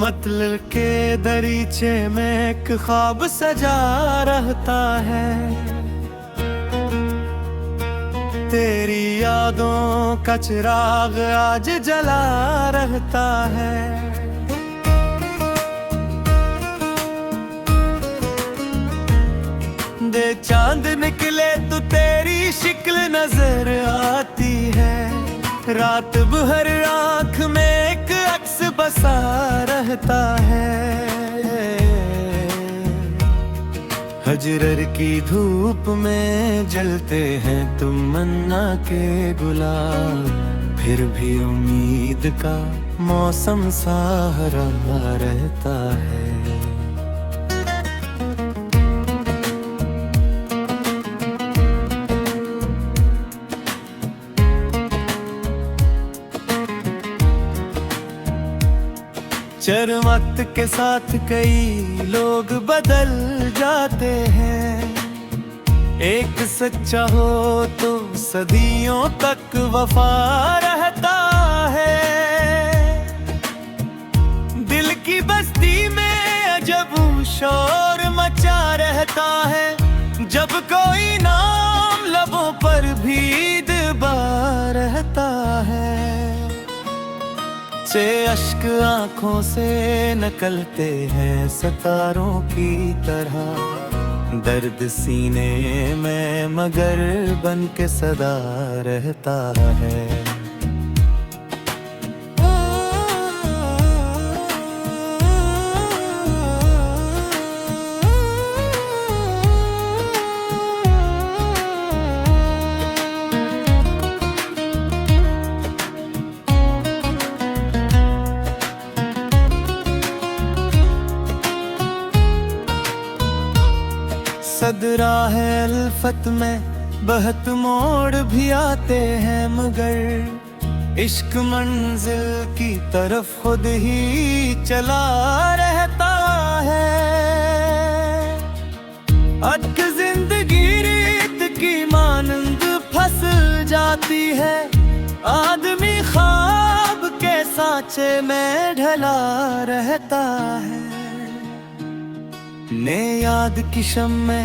मतलब के दरीचे में एक ख्वाब सजा रहता है। तेरी यादों का चिराग आज जला रहता है। दे चांद निकले तो तेरी शिक्ल नजर आती है। रात भर आँख में एक अक्स बसा रहता है। हजरर की धूप में जलते हैं तमन्ना के गुलाब, फिर भी उम्मीद का मौसम सा हरा रहता है। चरमत के साथ कई लोग बदल जाते हैं। एक सच्चा हो तो सदियों तक वफा रहता है। दिल की बस्ती में अजब शोर मचा रहता है। जब कोई नाम लबों पर भी दबा रहता है। से अश्क आँखों से निकलते हैं सितारों की तरह। दर्द सीने में मगर बन के सदा रहता है। सदरा है अल्फत में बहत मोड़ भी आते हैं, मगर इश्क मंजिल की तरफ खुद ही चला रहता है। अटक जिंदगी रेत की मानंद फंस जाती है। आदमी ख्वाब के सांचे में ढला रहता है। ने याद की शम्मे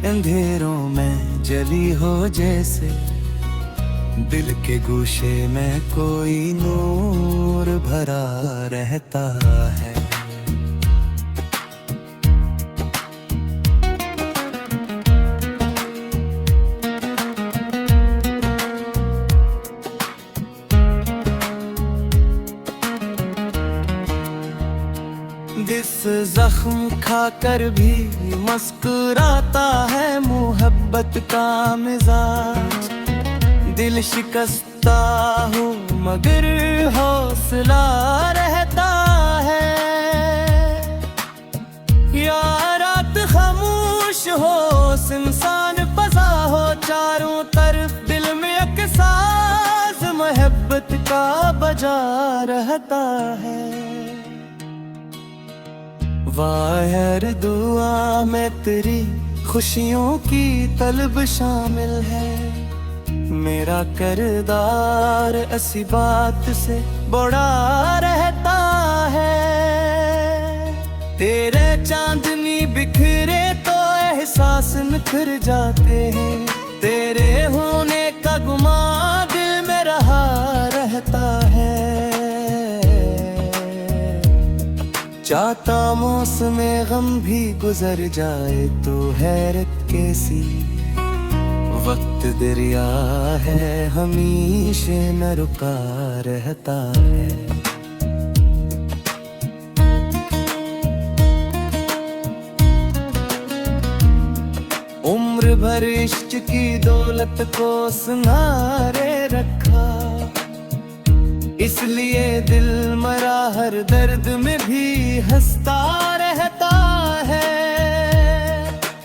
अंधेरों में जली हो जैसे, दिल के गोशे में कोई नूर भरा रहता है। दिस जख्म खाकर भी मुस्कुराता है मोहब्बत का मिजाज। दिल शिकस्ता हूँ मगर हौसला रहता है। या रात खामोश हो सुनसान फजा हो चारों तरफ, दिल में एक साज मोहब्बत का बजा रहता है। वायर दुआ में तेरी खुशियों की तलब शामिल है। मेरा किरदार ऐसी बात से बड़ा रहता है। तेरे चांदनी बिखरे तो एहसास निखर जाते हैं। तेरे होने का गुमा दिल में रहा रहता है। चाहता मौसमे गम भी गुजर जाए तो हैरत कैसी, वक्त दरिया है हमेशा न रुका रहता है। उम्र भर इश्क की दौलत को संभाले रखा, इसलिए दिल मरा हर दर्द में भी हंसता रहता है।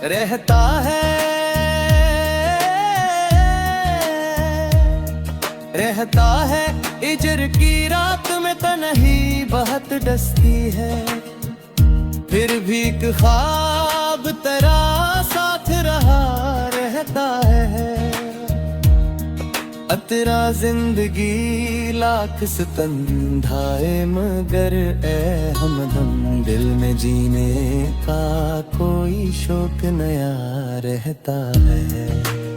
रहता है, रहता है। इजर की रात में तन्ही बहुत डसती है, फिर भी एक ख्वाब तेरा साथ रहा रहता है। तेरा जिंदगी लाख सितम ढाए, मगर ए हमदम दिल में जीने का कोई शौक नया रहता है।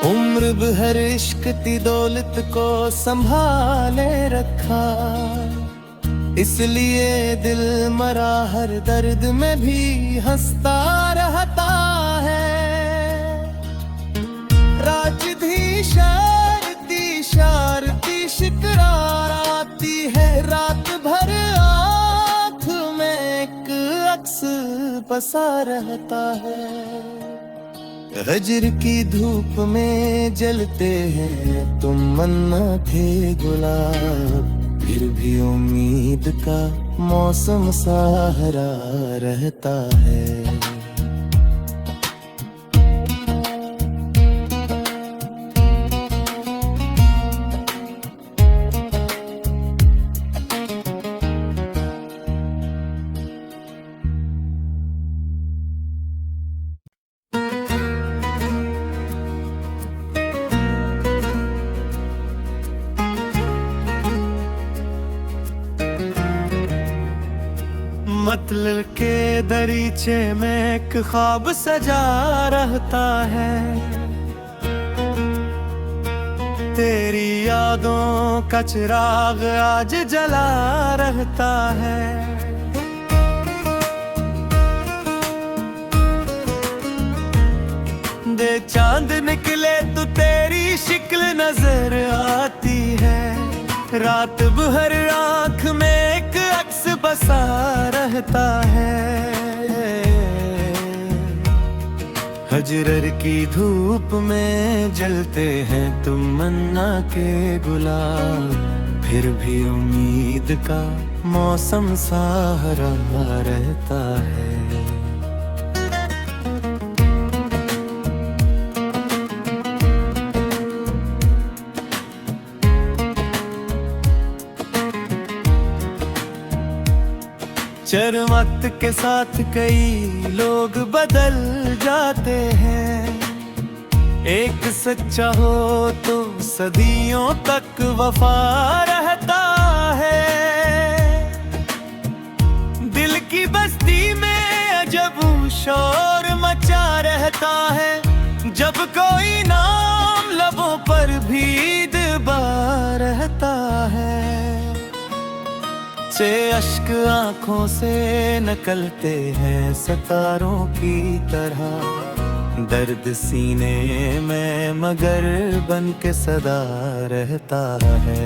उम्र भर इश्क ती दौलत को संभाले रखा, इसलिए दिल मरा हर दर्द में भी हंसता रहता है। राजधी शारती शिकरार आती है, रात भर आँख में एक अक्स बसा रहता है। हजर की धूप में जलते हैं तुम मन्ना थे गुलाब, फिर भी उम्मीद का मौसम सा हरा रहता है। मतलब के दरीचे में एक ख्वाब सजा रहता है, तेरी यादों का चिराग आज जला रहता है। दे चांद निकले तो तेरी शिक्ल नजर आती है, रात भर आँख में एक अक्स बसा रहता है। हजरर की धूप में जलते हैं तुम मन्ना के गुलाब, फिर भी उम्मीद का मौसम सा हरा रहता है। चर वक्त के साथ कई लोग बदल जाते हैं, एक सच्चा हो तो सदियों तक वफा रहता है। दिल की बस्ती में अजब शोर मचा रहता है, जब कोई नाम लबों पर भी दबा रहता है। से अश्क आँखों से निकलते हैं सितारों की तरह, दर्द सीने में मगर बन के सदा रहता है।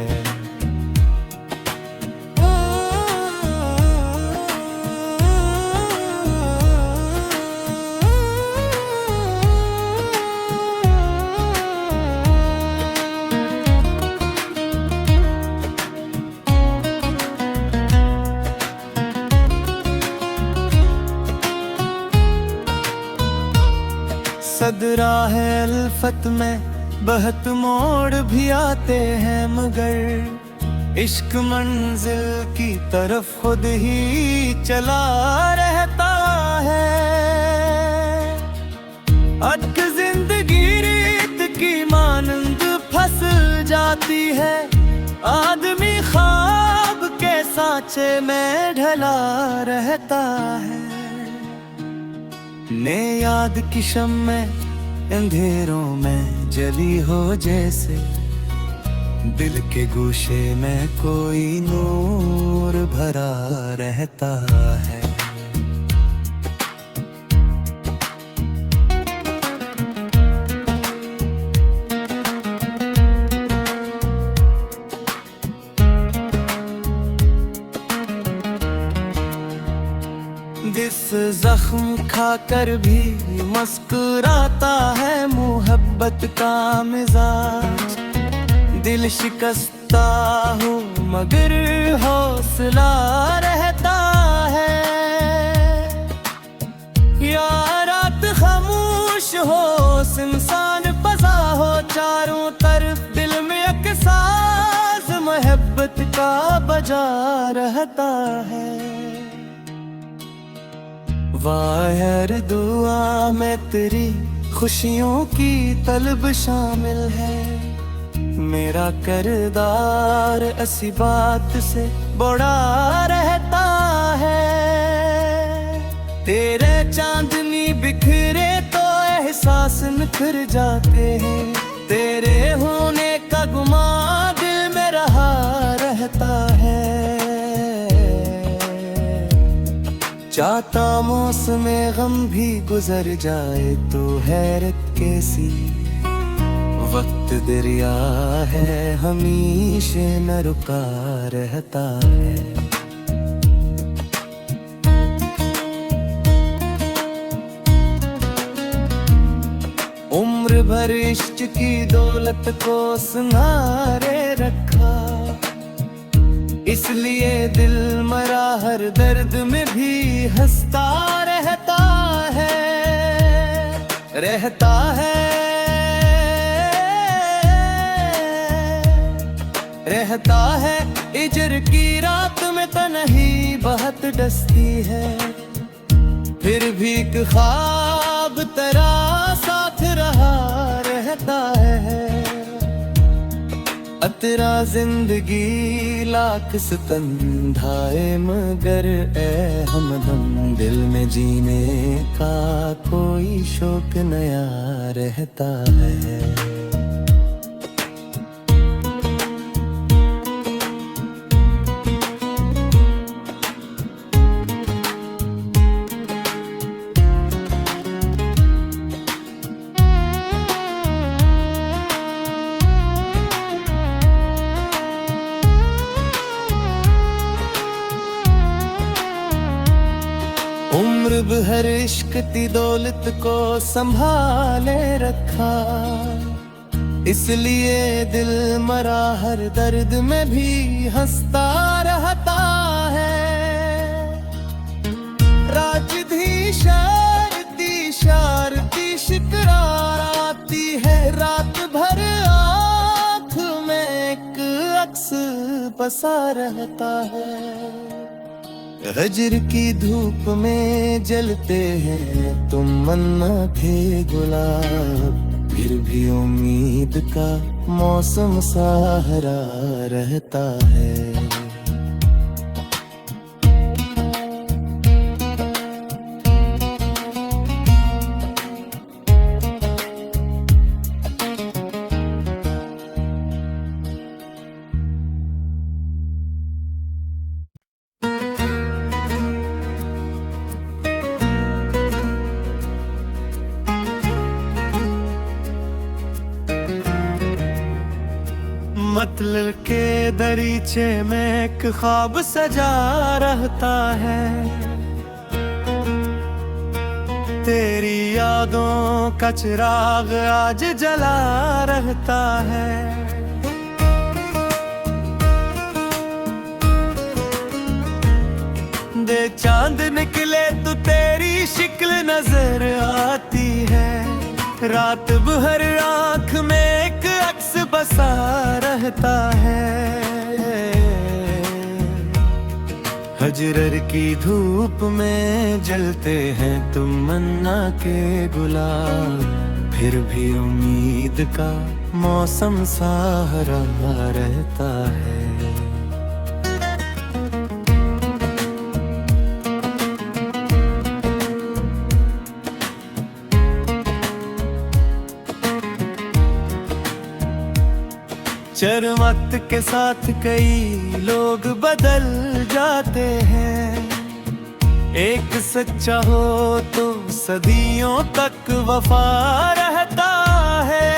सदरा है अल्फत में बहत मोड़ भी आते हैं, मगर इश्क मंजिल की तरफ खुद ही चला रहता है। अटक जिंदगी रेत की मानंद फंस जाती है, आदमी ख्वाब के सांचे में ढला रहता है। ने याद की शम्में अंधेरों में जली हो जैसे, दिल के गोशे में कोई नूर भरा रहता है। जिस जख्म खाकर भी मुस्कुराता है मोहब्बत का मिजाज, दिल शिकस्ता हूँ मगर हौसला रहता है। इंसान फंसा हो चारों तरफ, दिल में एक साज मोहब्बत का बजा रहता है। वाह हर दुआ में तेरी खुशियों की तलब शामिल है, मेरा किरदार ऐसी बात से बड़ा रहता है। तेरे चांदनी बिखरे तो एहसास निखर जाते हैं, तेरे होने का गुमा दिल में रहा रहता है। चाहता मौसम गम भी गुजर जाए तो हैरत कैसी, वक्त दरिया है हमेशा न रुका रहता है। उम्र भर इश्क की दौलत को संभाले रखा, इसलिए दिल मरा हर दर्द में भी हंसता रहता है, रहता है, रहता है। इजर की रात में तन्हाई बहुत डसती है, फिर भी एक ख्वाब तेरा साथ रहा रहता है। तेरा जिंदगी लाख सितम ढाए मगर ए हमदम, दिल में जीने का कोई शौक नया रहता है। उम्र भर इश्क की दौलत को संभाले रखा, इसलिए दिल मरा हर दर्द में भी हंसता रहता है। राजधी शारती शारती शिकरार आती है, रात भर आँख में एक अक्स बसा रहता है। हजर की धूप में जलते हैं तुम मन्ना थे गुलाब, फिर भी उम्मीद का मौसम सहारा रहता है। मतलब के दरीचे में एक ख्वाब सजा रहता है, तेरी यादों का चिराग आज जला रहता है। दे चांद निकले तो तेरी शिक्ल नजर आती है, रात भर आँख में एक अक्स बसा रहता है। हजरर की धूप में जलते हैं तुम मन्ना के गुलाब, फिर भी उम्मीद का मौसम सहारा रहता है। चरमत के साथ कई लोग बदल जाते हैं, एक सच्चा हो तो सदियों तक वफा रहता है।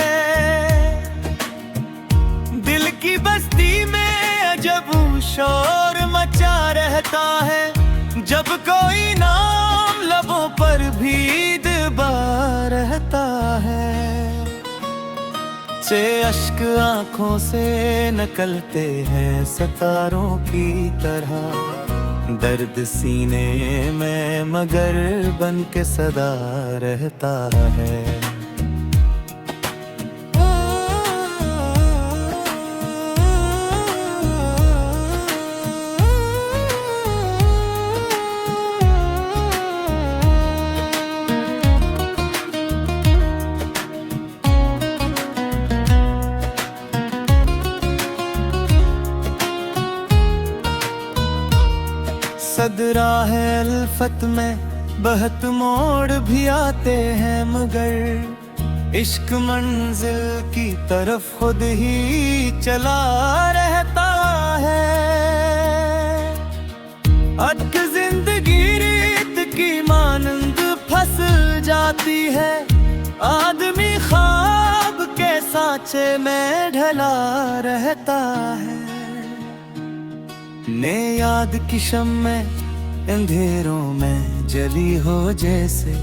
दिल की बस्ती में अजब शोर मचा रहता है, जब कोई नाम लबों पर भी दबा रहता है। से अश्क आँखों से निकलते हैं सितारों की तरह, दर्द सीने में मगर बन के सदा रहता है। सदरा है अल्फत में बहत मोड़ भी आते हैं, मगर इश्क मंजिल की तरफ खुद ही चला रहता है। अटक जिंदगी रेत की मानंद फंस जाती है, आदमी ख्वाब के सांचे में ढला रहता है। ने याद की शम्मे अंधेरों में जली हो जैसे,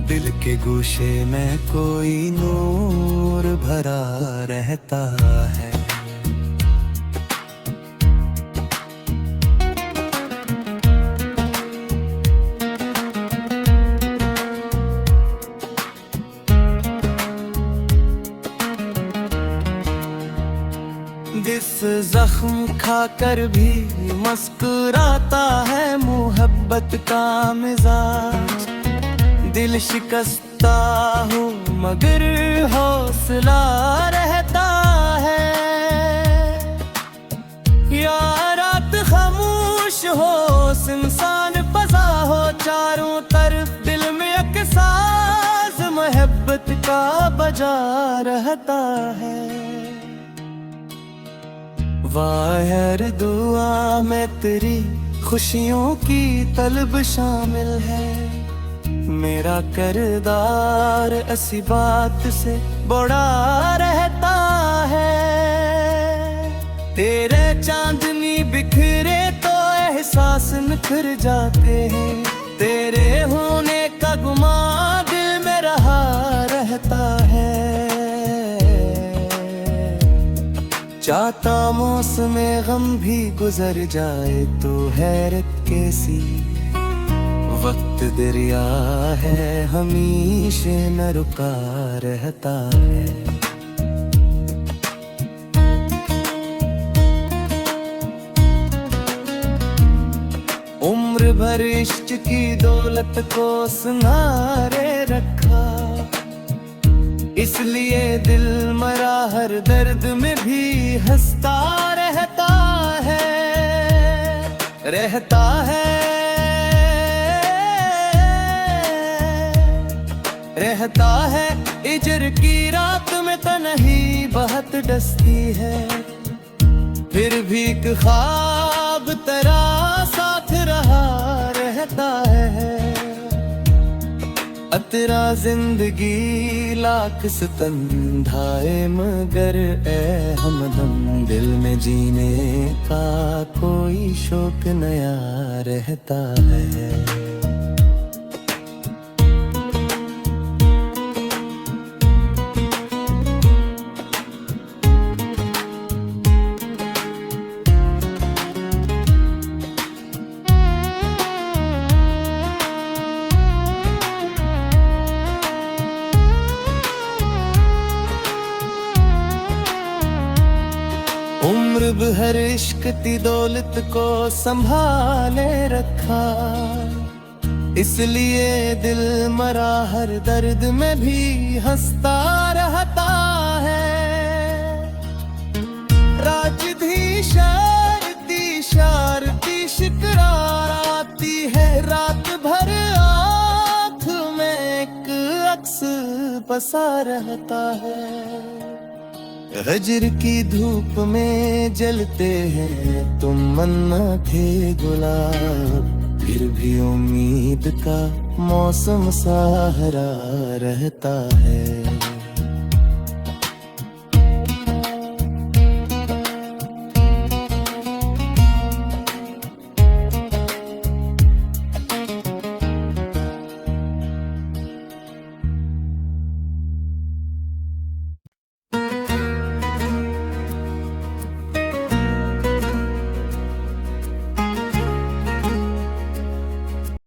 दिल के गोशे में कोई नूर भरा रहता है। जिस जख्म खाकर भी मुस्कुराता है मोहब्बत का मिजाज, दिल शिकस्ता हूँ मगर हौसला रहता है। या रात खामोश हो सुनसान फजा हो चारों तरफ, दिल में एक साज मोहब्बत का बजा रहता है। वायर दुआ में तेरी खुशियों की तलब शामिल है, मेरा करदार ऐसी बात से बड़ा रहता है। तेरे चांदनी बिखरे तो एहसास निखर जाते हैं, तेरे होने का गुमा दिल में रहा रहता है। चाहता मौसम गम भी गुजर जाए तो हैरत कैसी, वक्त दरिया है हमेशा न रुका रहता है। उम्र भर इश्क की दौलत को संभाले रखा, इसलिए दिल मरा हर दर्द में भी हंसता रहता है, रहता है, रहता है। इजर की रात में तन्हाई बहुत डसती है, फिर भी एक ख्वाब तेरा साथ रहा रहता है। तेरा जिंदगी लाख सितम ढाए मगर ए हमदम, दिल में जीने का कोई शौक नया रहता है। उम्र भर इश्क की दौलत को संभाले रखा, इसलिए दिल मरा हर दर्द में भी हंसता रहता है। राजधी शारती शारती शिकरार आती है, रात भर आँख में एक अक्स बसा रहता है। हजर की धूप में जलते हैं तुम मन्ना थे गुलाब, फिर भी उम्मीद का मौसम सा हरा रहता है।